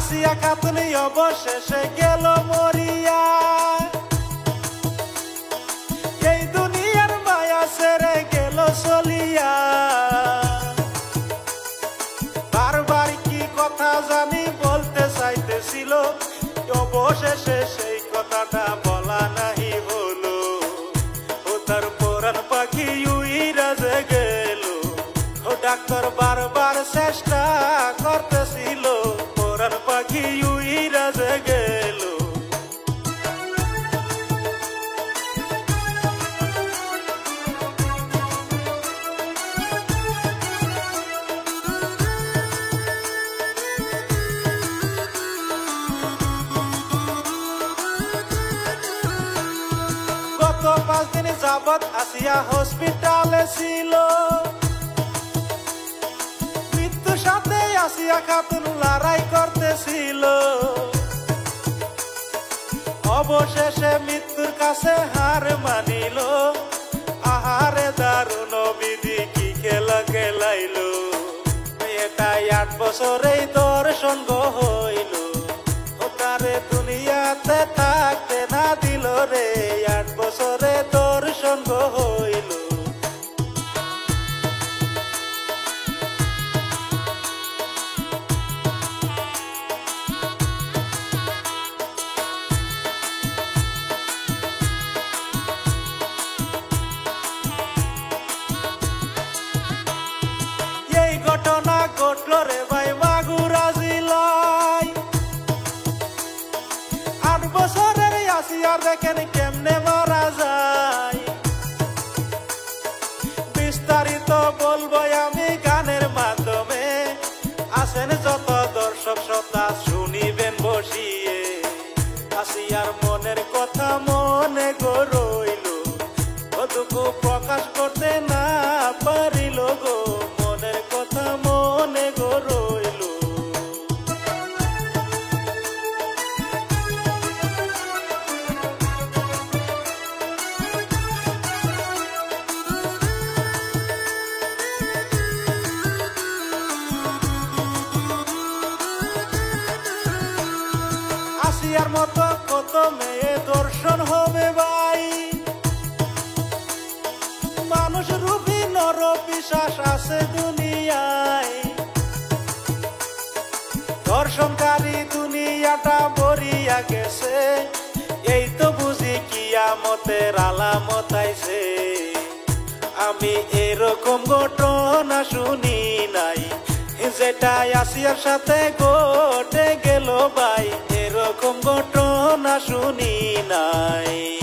আসিয়া খাতুন অবশেষে গেল মরিয়া, এই দুনিয়ার মায়া ছেড়ে গেল চলিয়া। বারবার কি কথা জানি বলতে চাইতেছিল, অবশেষে সেই কথাটা বলা নাহি হলো। ও তার পরাণ পাখি উইরা যে গেল, ও ডাক্তার বারবার চেষ্টা করতেছিল, পরাণ পাখি উইরা যে গেল। গত 5 দিন যাবৎ আসিয়া হসপিটালে ছিল, মৃত্যুর সাথে আসিয়া খাতুন লড়াই করতেছিল। অবশেষে মৃত্যুর কাছে হার মানিল, আহারে দারুণ বিধি কি খেলা খেলাইল। এটাই 8 বছরেই তোর সঙ্গ হইল, ও তারে দুনিয়াতে থাকতে না দিল রে, 8 বছরে তোর সঙ্গ হইল। এই ঘটনা ঘটল রে ভাই মাগুরা জেলায়, 8 বছরের আসিয়া দেখেন কেমনে মারা যায়। বিস্তারিত বলবো আমি গানের মাধ্যমে, আসেন যত দর্শক শ্রোতা শুনিবেন বসিয়ে। আসিয়ার মনের কথা মনে রইল, কতটুকু প্রকাশ করতে না পারিল গো, মনের কথা মনে রইল। আসিয়ার মতো কত মেয়ে দর্শন হবে ভাই, মানুষ রূপী নর পিশাচ আছে দুনিয়ায়। দর্শনকারী দুনিয়াটা ভরিয়া গেছে, এই তো বুঝি কিয়ামতের আলামত আইছে। আমি এরকম ঘটনা শুনি নাই, যেটা আসিয়ার সাথে ঘটে গেল ভাই, এরকম ঘটনা শুনি নাই।